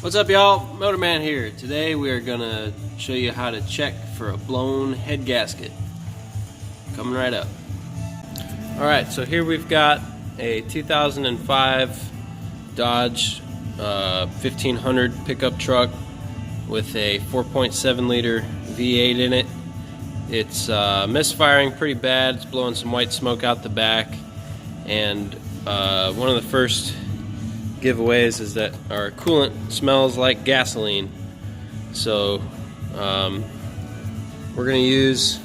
What's up, y'all? Motorman here. Today we are gonna show you how to check for a blown head gasket. Coming right up. Alright, so here we've got a 2005 Dodge 1500 pickup truck with a 4.7 liter V8 in it. It's misfiring pretty bad. It's blowing some white smoke out the back, and one of the first giveaways is that our coolant smells like gasoline. So we're going to use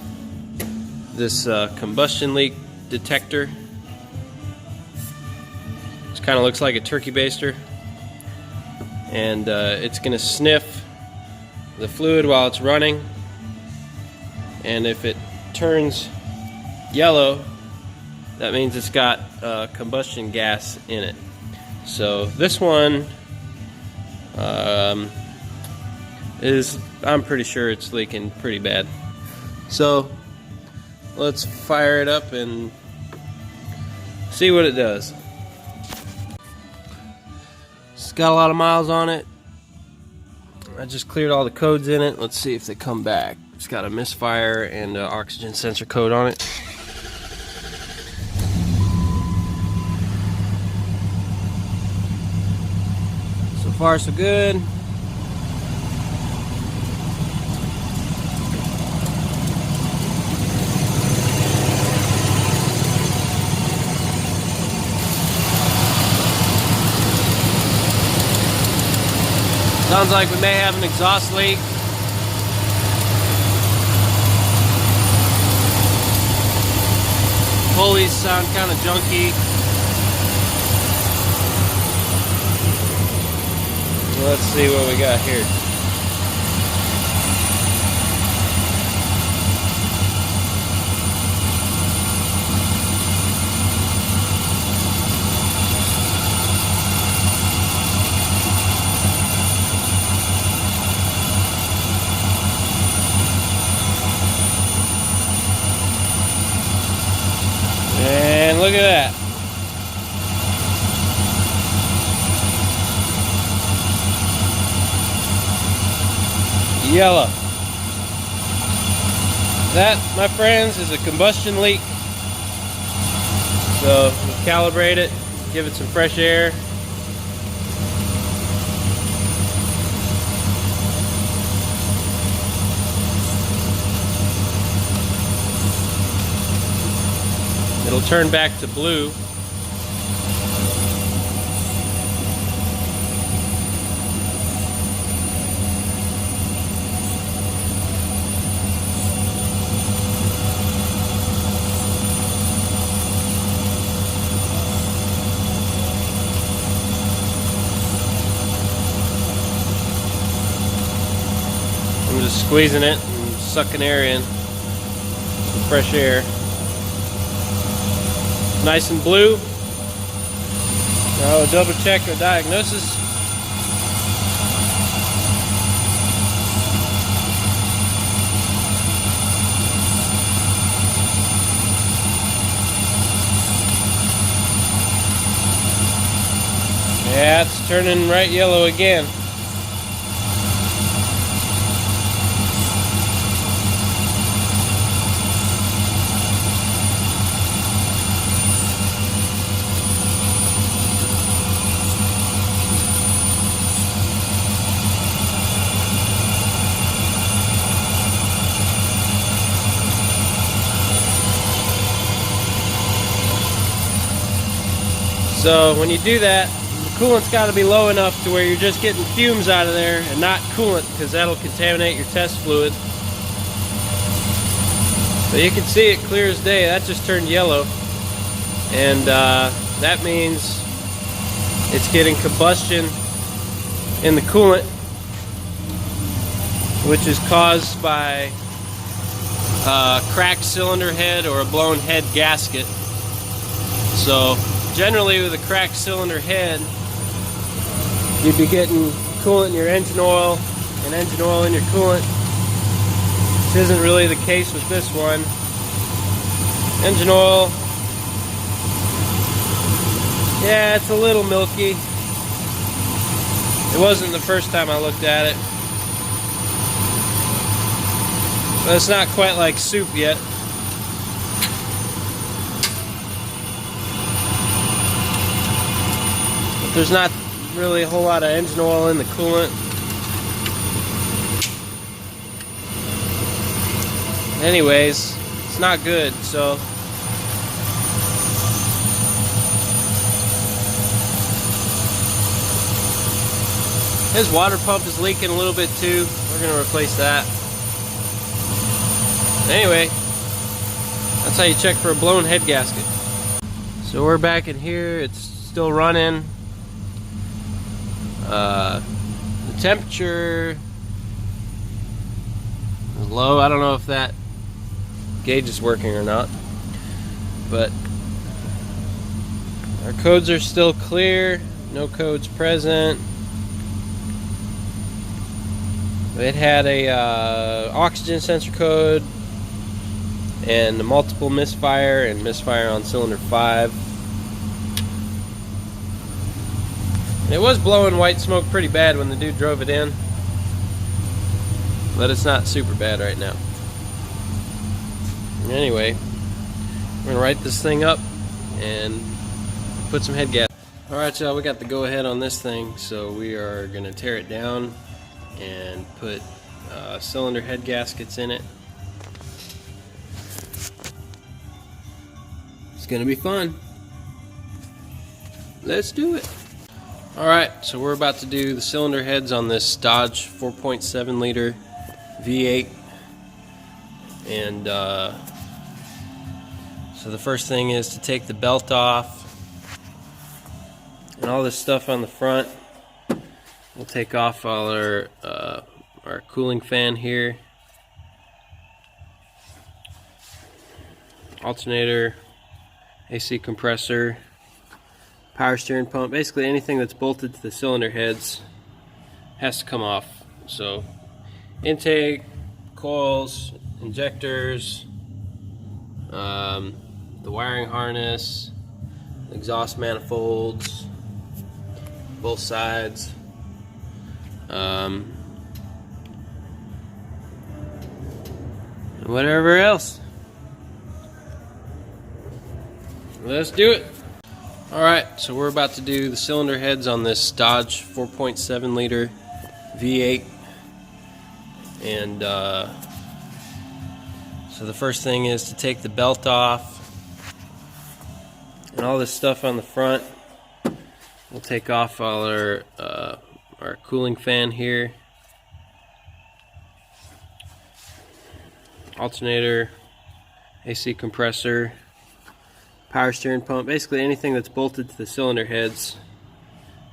this combustion leak detector. It kind of looks like a turkey baster, and it's going to sniff the fluid while it's running, and if it turns yellow, that means it's got combustion gas in it. So this one I'm pretty sure it's leaking pretty bad. So let's fire it up and see what it does. It's got a lot of miles on it. I just cleared all the codes in it. Let's see if they come back. It's got a misfire and an oxygen sensor code on it. So far so good. Sounds like we may have an exhaust leak. Pulleys sound kind of junky. Let's see what we got here. And look at that. Yellow. That, my friends, is a combustion leak. So we'll calibrate it, give it some fresh air. It'll turn back to blue. I'm just squeezing it and sucking air in, some fresh air. Nice and blue. Now we'll double check our diagnosis. Yeah, it's turning right yellow again. So when you do that, the coolant's got to be low enough to where you're just getting fumes out of there and not coolant, because that'll contaminate your test fluid. So you can see it clear as day. That just turned yellow, and that means it's getting combustion in the coolant, which is caused by a cracked cylinder head or a blown head gasket. So generally with a cracked cylinder head, you'd be getting coolant in your engine oil and engine oil in your coolant. This isn't really the case with this one. Engine oil, yeah, it's a little milky. It wasn't the first time I looked at it, but it's not quite like soup yet. But there's not really a whole lot of engine oil in the coolant. Anyways, it's not good, so his water pump is leaking a little bit too. We're gonna replace that. Anyway, that's how you check for a blown head gasket. So we're back in here, it's still running. The temperature is low. I don't know if that gauge is working or not, but our codes are still clear, no codes present. It had a oxygen sensor code and a multiple misfire and misfire on cylinder 5. And it was blowing white smoke pretty bad when the dude drove it in, but it's not super bad right now. Anyway, we're gonna write this thing up and put some head gas. Alright y'all, we got the go ahead on this thing, so we are gonna tear it down and put cylinder head gaskets in it. It's gonna be fun. Let's do it. Alright, so we're about to do the cylinder heads on this Dodge 4.7 liter V8. And so the first thing is to take the belt off and all this stuff on the front. We'll take off all our cooling fan here, alternator, AC compressor, power steering pump. Basically anything that's bolted to the cylinder heads has to come off. So intake, coils, injectors, the wiring harness, exhaust manifolds, both sides, and whatever else. Let's do it. Alright, so we're about to do the cylinder heads on this Dodge 4.7 liter V8. And so the first thing is to take the belt off and all this stuff on the front. We'll take off all our cooling fan here, alternator, AC compressor, power steering pump. Basically anything that's bolted to the cylinder heads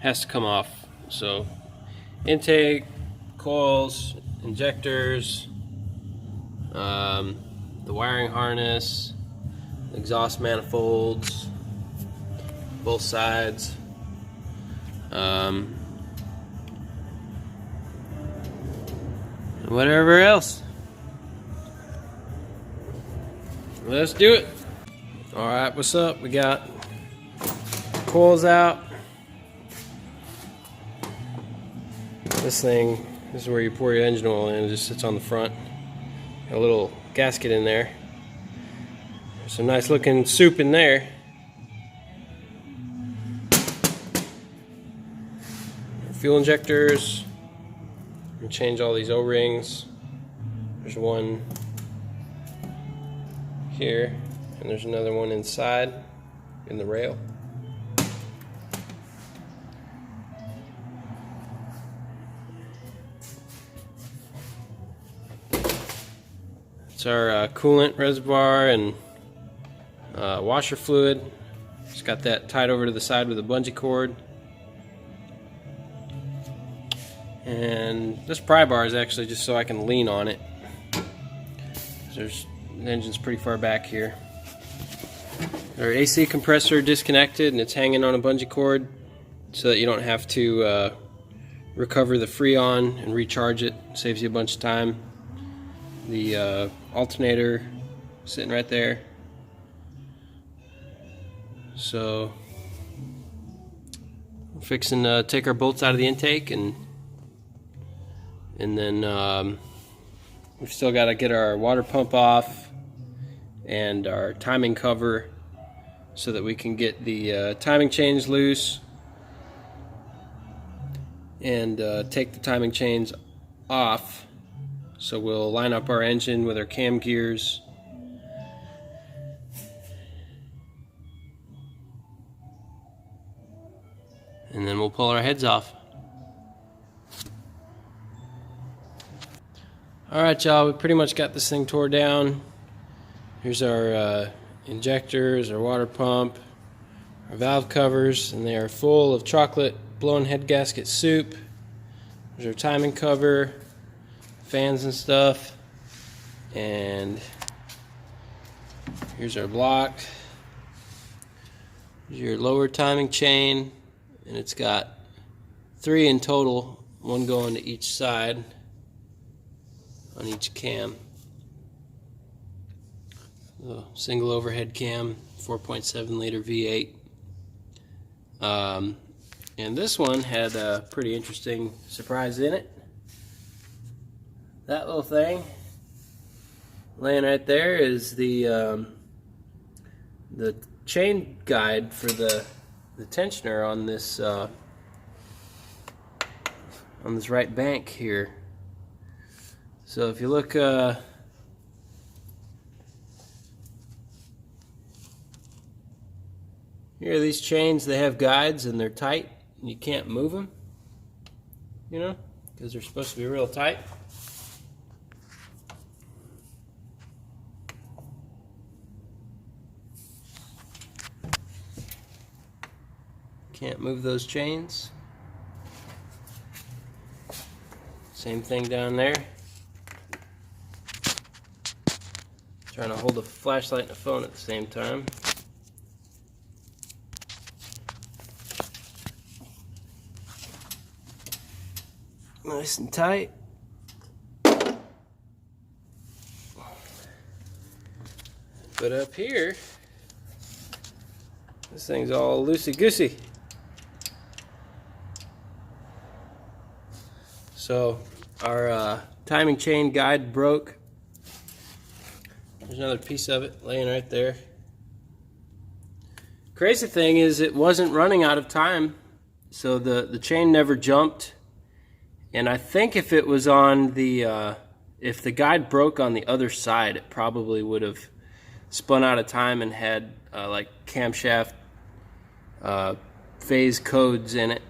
has to come off. So intake, coils, injectors, the wiring harness, exhaust manifolds, both sides, and whatever else. Let's do it. Alright, what's up? We got coils out. This thing, this is where you pour your engine oil in. It just sits on the front. Got a little gasket in there. There's some nice looking soup in there. Fuel injectors. We change all these O-rings. There's one here, and there's another one inside in the rail. It's our coolant reservoir and washer fluid. Just got that tied over to the side with a bungee cord. And this pry bar is actually just so I can lean on it. The engine's pretty far back here. Our AC compressor disconnected and it's hanging on a bungee cord so that you don't have to recover the Freon and recharge it. Saves you a bunch of time. The alternator sitting right there. So We're fixing to take our bolts out of the intake, and then we've still got to get our water pump off and our timing cover so that we can get the timing chains loose and take the timing chains off. So we'll line up our engine with our cam gears, and then we'll pull our heads off. Alright y'all, we pretty much got this thing tore down. Here's our injectors, our water pump, our valve covers, and they are full of chocolate blown head gasket soup. There's our timing cover, fans and stuff, and here's our block. Here's your lower timing chain, and it's got 3 in total, 1 going to each side on each cam. So, single overhead cam, 4.7 liter V8. And this one had a pretty interesting surprise in it. That little thing laying right there is the chain guide for the tensioner on this right bank here. So if you look here, these chains, they have guides and they're tight and you can't move them, you know, because they're supposed to be real tight. Can't move those chains. Same thing down there. Trying to hold a flashlight and a phone at the same time. Nice and tight. But up here, this thing's all loosey-goosey. So our timing chain guide broke. There's another piece of it laying right there. Crazy thing is it wasn't running out of time, so the chain never jumped. And I think if it was on the if the guide broke on the other side, it probably would have spun out of time and had like camshaft phase codes in it.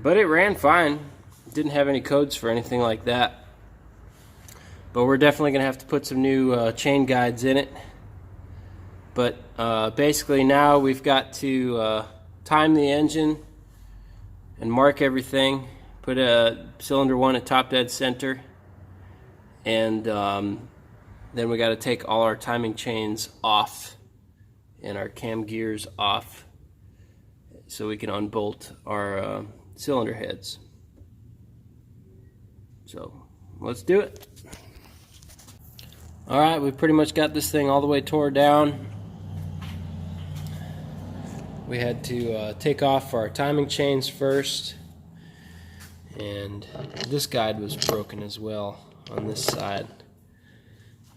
But it ran fine. Didn't have any codes for anything like that. But we're definitely going to have to put some new chain guides in it. But basically now we've got to time the engine and mark everything. Put a cylinder 1 at top dead center. And then we got to take all our timing chains off and our cam gears off so we can unbolt our cylinder heads. So let's do it. Alright, we pretty much got this thing all the way tore down. We had to take off our timing chains first, and this guide was broken as well on this side.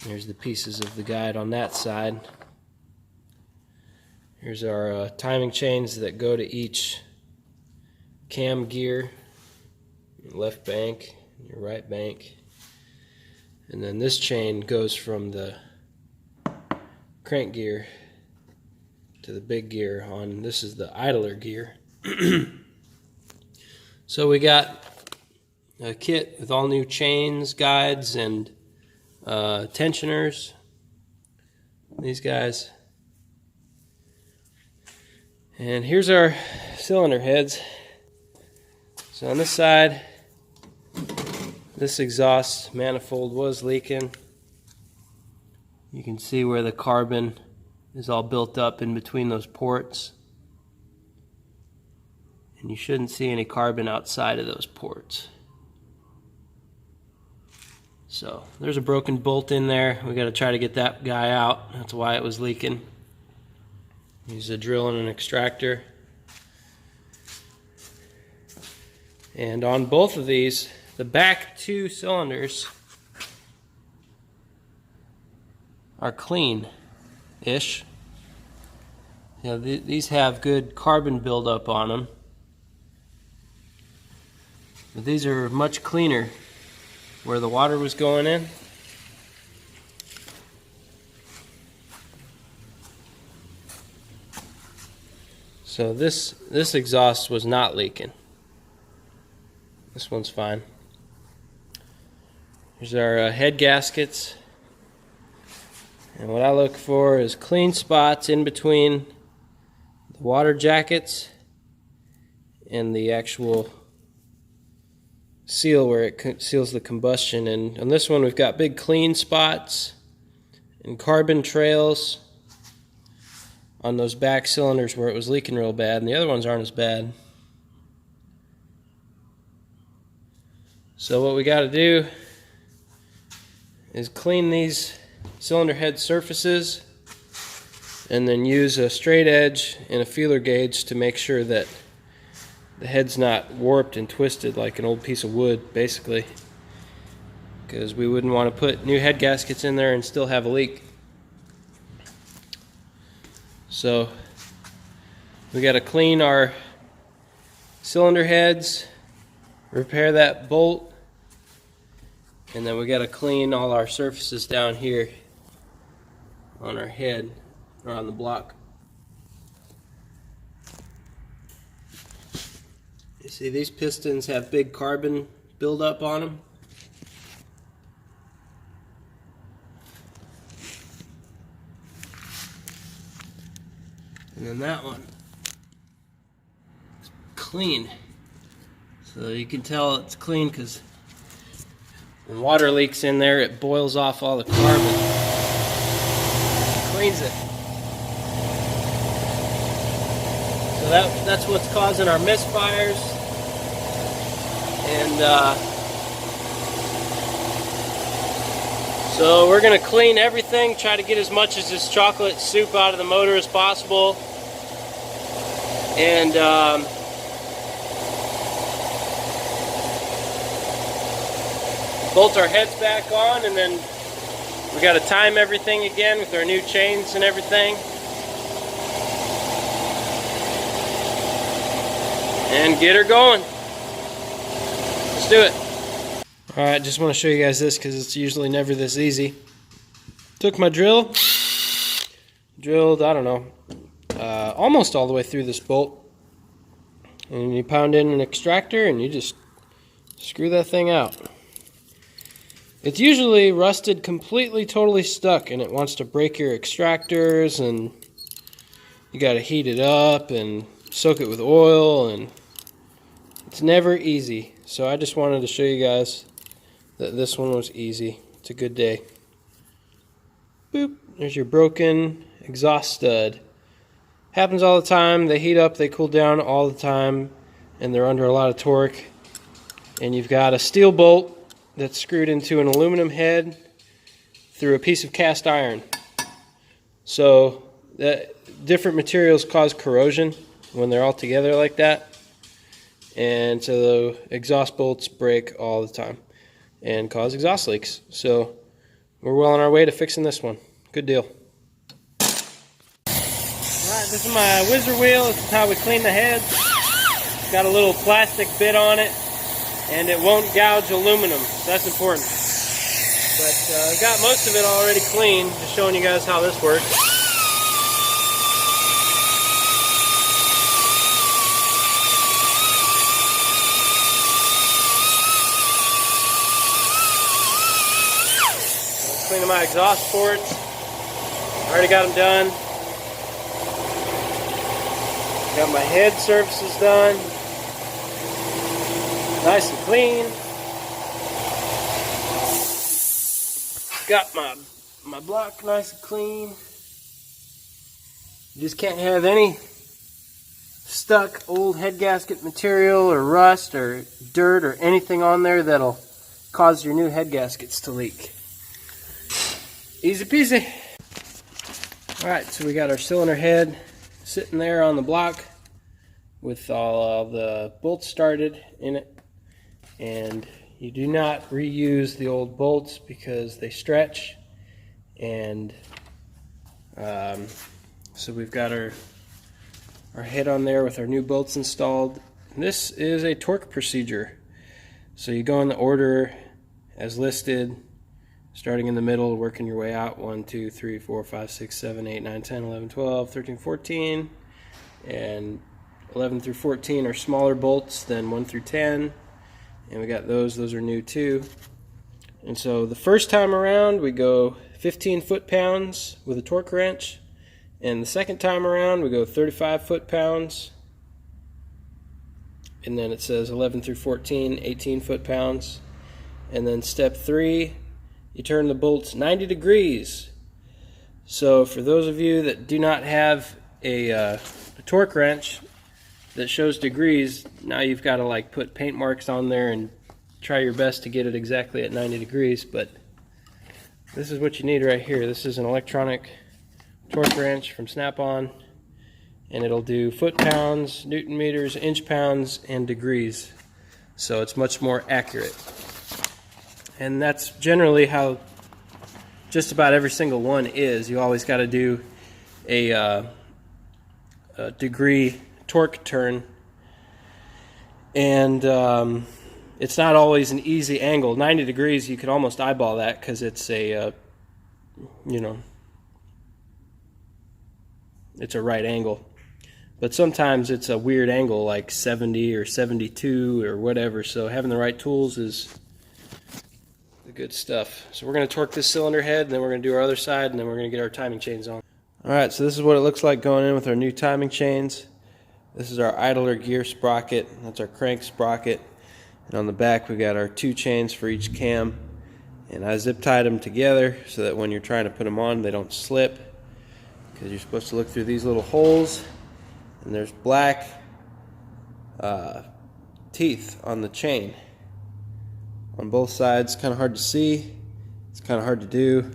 Here's the pieces of the guide on that side. Here's our timing chains that go to each cam gear, your left bank, your right bank. And then this chain goes from the crank gear to the big gear on, this is the idler gear. So we got a kit with all new chains, guides, and tensioners. These guys. And here's our cylinder heads. So on this side, this exhaust manifold was leaking. You can see where the carbon is all built up in between those ports. And you shouldn't see any carbon outside of those ports. So there's a broken bolt in there. We got to try to get that guy out. That's why it was leaking. Use a drill and an extractor. And on both of these, the back two cylinders are clean-ish. You know, these have good carbon buildup on them. But these are much cleaner where the water was going in. So this exhaust was not leaking. This one's fine. Here's our head gaskets. And what I look for is clean spots in between the water jackets and the actual seal where it seals the combustion. And on this one we've got big clean spots and carbon trails on those back cylinders where it was leaking real bad, and the other ones aren't as bad. So what we got to do is clean these cylinder head surfaces and then use a straight edge and a feeler gauge to make sure that the head's not warped and twisted like an old piece of wood, basically, because we wouldn't want to put new head gaskets in there and still have a leak. So we got to clean our cylinder heads, repair that bolt, and then we got to clean all our surfaces down here on our head or on the block. You see these pistons have big carbon buildup on them. And then that one is clean. So you can tell it's clean because when water leaks in there, it boils off all the carbon. Cleans it. So that's what's causing our misfires. And so we're going to clean everything, try to get as much of this chocolate soup out of the motor as possible. And bolt our heads back on, and then we got to time everything again with our new chains and everything. And get her going. Let's do it. Alright, just want to show you guys this because it's usually never this easy. Took my drill, drilled, I don't know, almost all the way through this bolt. And you pound in an extractor and you just screw that thing out. It's usually rusted completely, totally stuck, and it wants to break your extractors, and you got to heat it up and soak it with oil, and it's never easy. So I just wanted to show you guys that this one was easy. It's a good day. Boop, there's your broken exhaust stud. Happens all the time. They heat up, they cool down all the time, and they're under a lot of torque. And you've got a steel bolt that's screwed into an aluminum head through a piece of cast iron. So different materials cause corrosion when they're all together like that. And so the exhaust bolts break all the time and cause exhaust leaks. So we're well on our way to fixing this one. Good deal. Alright, this is my whizzer wheel. This is how we clean the heads. It's got a little plastic bit on it, and it won't gouge aluminum, so that's important. But I've got most of it already clean, just showing you guys how this works. Cleaning my exhaust ports. Already got them done. Got my head surfaces done. Nice and clean. Got my block nice and clean. You just can't have any stuck old head gasket material or rust or dirt or anything on there that'll cause your new head gaskets to leak. Easy peasy. Alright, so we got our cylinder head sitting there on the block with all the bolts started in it. and you do not reuse the old bolts because they stretch. And so we've got our head on there with our new bolts installed. This is a torque procedure. So you go in the order as listed, starting in the middle, working your way out. 1, 2, 3, 4, 5, 6, 7, 8, 9, 10, 11, 12, 13, 14. And 11 through 14 are smaller bolts than 1 through 10. And we got those are new too. And so the first time around we go 15 foot-pounds with a torque wrench. And the second time around we go 35 foot-pounds. And then it says 11 through 14, 18 foot-pounds. And then step 3, you turn the bolts 90 degrees. So for those of you that do not have a torque wrench that shows degrees, now you've got to like put paint marks on there and try your best to get it exactly at 90 degrees. But this is what you need right here. This is an electronic torque wrench from Snap-on, and it'll do foot-pounds, Newton meters, inch-pounds, and degrees. So it's much more accurate. And that's generally how just about every single one is. You always got to do a degree torque turn, and it's not always an easy angle. 90 degrees, you can almost eyeball that because it's a it's a right angle. But sometimes it's a weird angle, like 70 or 72 or whatever. So having the right tools is the good stuff. So we're going to torque this cylinder head, and then we're going to do our other side, and then we're going to get our timing chains on. Alright, so this is what it looks like going in with our new timing chains. This is our idler gear sprocket. That's our crank sprocket. And on the back we got our 2 chains for each cam. And I zip tied them together so that when you're trying to put them on, they don't slip. Because you're supposed to look through these little holes, and there's black teeth on the chain on both sides. Kind of hard to see, it's kind of hard to do.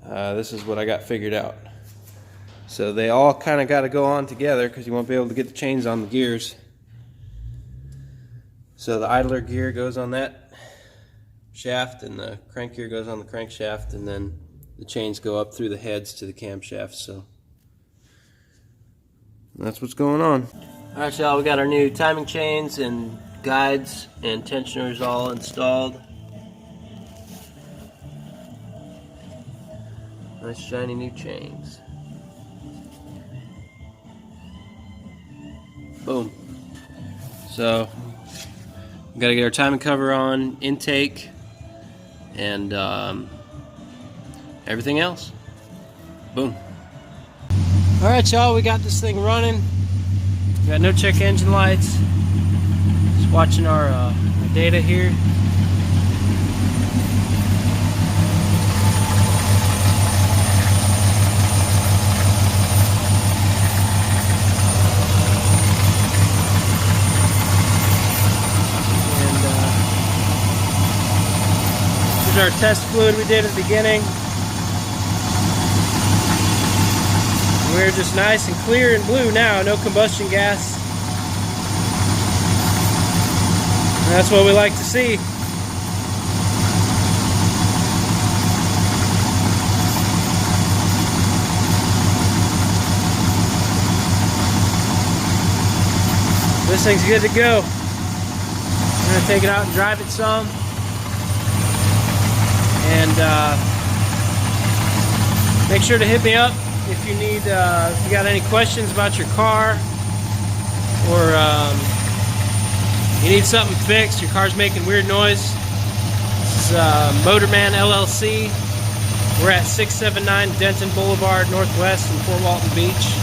This is what I got figured out. So they all kind of got to go on together because you won't be able to get the chains on the gears. So the idler gear goes on that shaft, and the crank gear goes on the crankshaft, and then the chains go up through the heads to the camshaft. So that's what's going on. Alright, y'all, we got our new timing chains and guides and tensioners all installed. Nice shiny new chains. Boom. So we got to get our timing cover on, intake, and everything else. Boom. Alright, y'all, we got this thing running. We got no check engine lights. Just watching our data here. This is our test fluid we did at the beginning. We're just nice and clear and blue now, no combustion gas. And that's what we like to see. This thing's good to go. I'm going to take it out and drive it some. And make sure to hit me up if you need, if you got any questions about your car, or you need something fixed, your car's making weird noise. This is Motorman LLC. We're at 679 Denton Boulevard Northwest in Fort Walton Beach,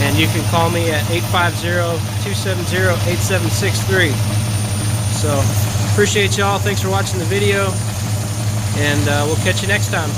and you can call me at 850-270-8763. So appreciate y'all. Thanks for watching the video, and we'll catch you next time.